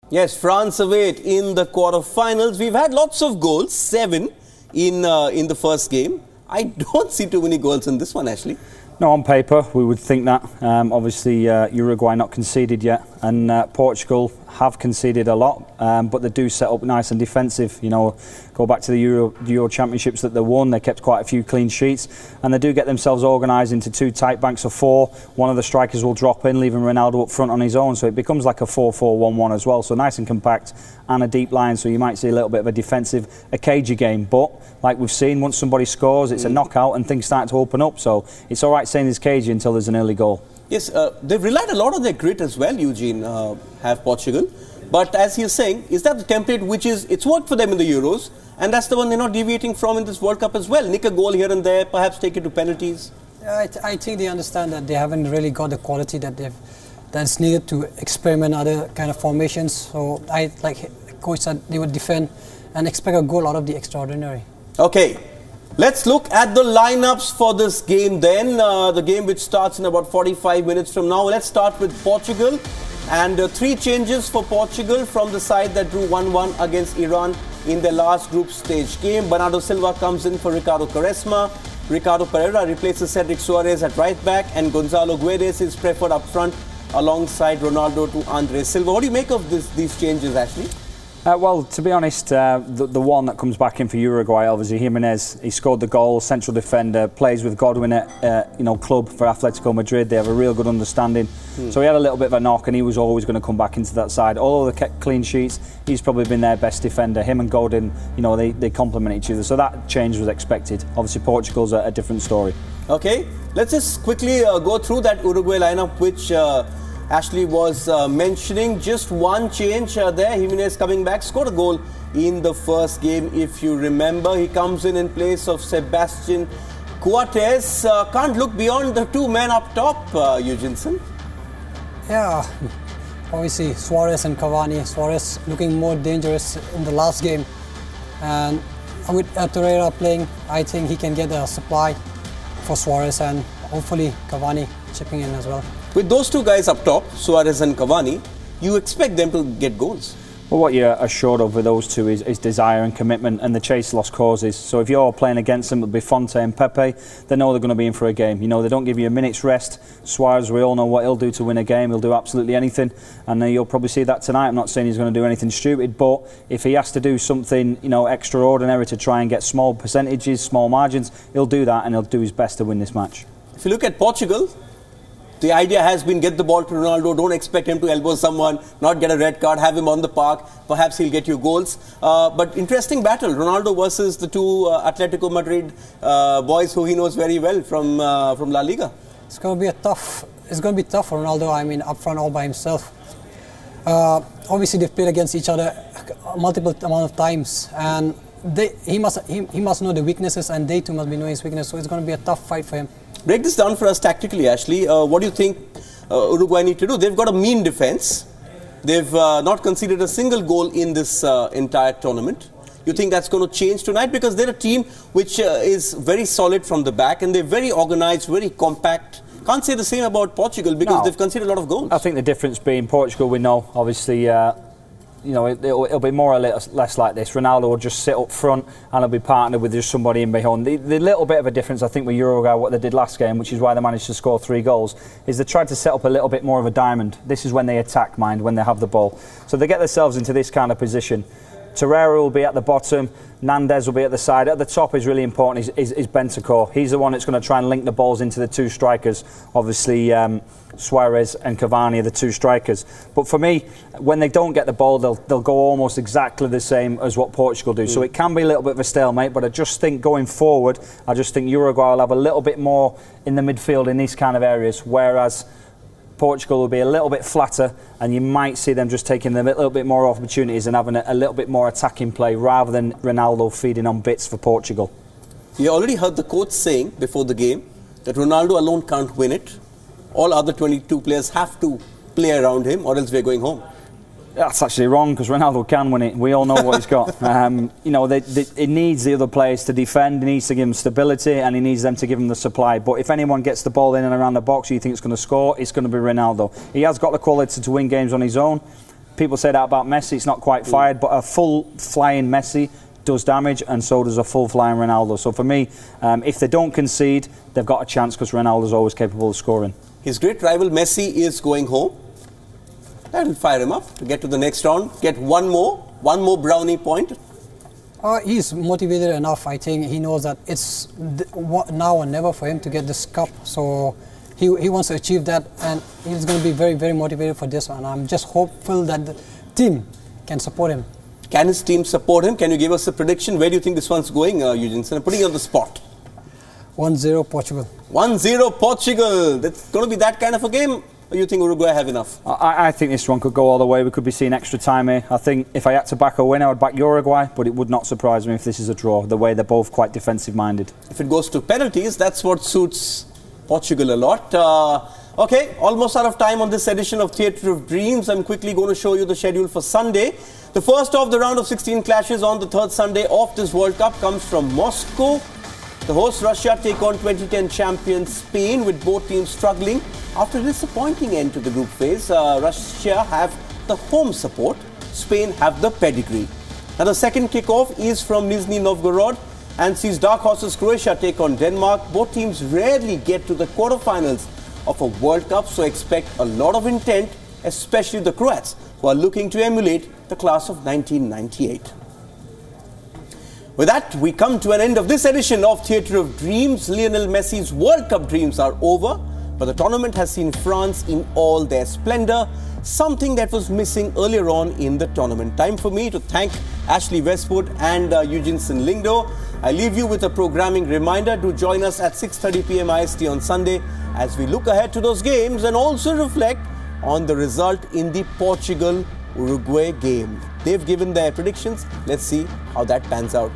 Yes, France away in the quarterfinals. We've had lots of goals, 7 in the first game. I don't see too many goals in this one, Ashley. No, on paper we would think that. Obviously Uruguay not conceded yet, and Portugal have conceded a lot, but they do set up nice and defensive. You know, go back to the Euro Championships that they won, they kept quite a few clean sheets, and they do get themselves organised into 2 tight banks of 4. One of the strikers will drop in, leaving Ronaldo up front on his own, so it becomes like a 4-4-1-1 as well. So nice and compact and a deep line, so you might see a little bit of a defensive, a cagey game. But like we've seen, once somebody scores, it's a knockout and things start to open up. So it's all right saying it's cagey until there's an early goal. Yes, they've relied a lot on their grit as well, Eugene, have Portugal. But as you're saying, is that the template which it's worked for them in the Euros, and that's the one they're not deviating from in this World Cup as well? Nick a goal here and there, perhaps take it to penalties? I think they understand that they haven't really got the quality that's needed to experiment other kind of formations. So like coach said, they would defend and expect a goal out of the extraordinary. Okay. Let's look at the lineups for this game then. The game which starts in about 45 minutes from now. Let's start with Portugal. And 3 changes for Portugal from the side that drew 1-1 against Iran in their last group stage game. Bernardo Silva comes in for Ricardo Quaresma. Ricardo Pereira replaces Cedric Soares at right back. And Gonzalo Guedes is preferred up front alongside Ronaldo to Andre Silva. What do you make of these changes, Ashley? Well, to be honest, the one that comes back in for Uruguay, obviously Eugeneson, he scored the goal, central defender, plays with Godwin at club for Atletico Madrid. They have a real good understanding. So he had a little bit of a knock, and he was always going to come back into that side. Although they kept clean sheets, he's probably been their best defender. Him and Godwin, they complement each other. So that change was expected. Obviously, Portugal's a different story. Okay, let's just quickly go through that Uruguay lineup, which Ashley was mentioning. Just one change there. Eugeneson coming back, scored a goal in the first game, if you remember. He comes in place of Sebastian Coates. Can't look beyond the 2 men up top, Eugeneson. Yeah, obviously Suarez and Cavani. Suarez looking more dangerous in the last game. And with Torreira playing, I think he can get a supply for Suarez, and hopefully Cavani chipping in as well. With those 2 guys up top, Suarez and Cavani, you expect them to get goals. Well, what you're assured of with those 2 is desire and commitment, and the chase lost causes. So if you're playing against them, it'll be Fonte and Pepe. They know they're going to be in for a game. They don't give you a minute's rest. Suarez, we all know what he'll do to win a game. He'll do absolutely anything, and you'll probably see that tonight. I'm not saying he's going to do anything stupid, but if he has to do something, extraordinary to try and get small percentages, small margins, he'll do that, and he'll do his best to win this match. If you look at Portugal, the idea has been get the ball to Ronaldo, don't expect him to elbow someone, not get a red card, have him on the park, perhaps he'll get you goals. But interesting battle, Ronaldo versus the 2 Atletico Madrid boys who he knows very well from La Liga. It's going to be tough for Ronaldo, up front all by himself. Obviously they've played against each other multiple amount of times, and he must know the weaknesses, and they too must be knowing his weakness, so it's going to be a tough fight for him. Break this down for us tactically, Ashley. What do you think Uruguay need to do? They've got a mean defence. They've not conceded a single goal in this entire tournament. You think that's going to change tonight? Because they're a team which is very solid from the back, and they're very organised, very compact. Can't say the same about Portugal because they've conceded a lot of goals. I think the difference being Portugal, we know, obviously, it'll be more or less like this. Ronaldo will just sit up front and he'll be partnered with just somebody in behind. The little bit of a difference, I think, with Uruguay, what they did last game, which is why they managed to score 3 goals, is they tried to set up a little bit more of a diamond. This is when they attack, when they have the ball. So they get themselves into this kind of position. Torreira will be at the bottom, Nandez will be at the side. At the top is really important, is Bentancur. He's the one that's going to try and link the balls into the 2 strikers. Obviously, Suarez and Cavani are the 2 strikers. But for me, when they don't get the ball, they'll go almost exactly the same as what Portugal do. So it can be a little bit of a stalemate, but I just think going forward, Uruguay will have a little bit more in the midfield in these kind of areas, whereas Portugal will be a little bit flatter, and you might see them just taking a little bit more opportunities and having a little bit more attacking play rather than Ronaldo feeding on bits for Portugal. You already heard the coach saying before the game that Ronaldo alone can't win it. All other 22 players have to play around him, or else we're going home. That's actually wrong, because Ronaldo can win it. We all know what he's got. It needs the other players to defend. He needs to give them stability, and he needs them to give him the supply. But if anyone gets the ball in and around the box, you think it's going to score, it's going to be Ronaldo. He has got the quality to win games on his own. people say that about Messi, it's not quite fired, but a full flying Messi does damage, and so does a full flying Ronaldo. So for me, if they don't concede, they've got a chance, because Ronaldo's always capable of scoring. His great rival Messi is going home. That'll fire him up to get to the next round, get one more brownie point. He's motivated enough. I think he knows that it's now or never for him to get this cup. So he wants to achieve that, and he's going to be very, very motivated for this one. I'm just hopeful that the team can support him. Can his team support him? Can you give us a prediction? Where do you think this one's going, Eugeneson? I'm putting you on the spot. 1-0 Portugal. 1-0 Portugal. That's going to be that kind of a game? Or you think Uruguay have enough? I think this one could go all the way. We could be seeing extra time here. I think if I had to back a win, I would back Uruguay, but it would not surprise me if this is a draw, the way they're both quite defensive-minded. If it goes to penalties, that's what suits Portugal a lot. Okay, almost out of time on this edition of Theatre of Dreams. I'm quickly going to show you the schedule for Sunday. The first of the round of 16 clashes on the third Sunday of this World Cup comes from Moscow. The host Russia take on 2010 champion Spain, with both teams struggling after a disappointing end to the group phase. Russia have the home support, Spain have the pedigree. Now the second kickoff is from Nizhny Novgorod and sees dark horses Croatia take on Denmark. Both teams rarely get to the quarterfinals of a World Cup, so expect a lot of intent, especially the Croats, who are looking to emulate the class of 1998. With that, we come to an end of this edition of Theatre of Dreams. Lionel Messi's World Cup dreams are over, but the tournament has seen France in all their splendour, something that was missing earlier on in the tournament. Time for me to thank Ashley Westwood and Eugeneson Lyngdoh. I leave you with a programming reminder to join us at 6:30 p.m. IST on Sunday as we look ahead to those games and also reflect on the result in the Portugal-Uruguay game. They've given their predictions. Let's see how that pans out.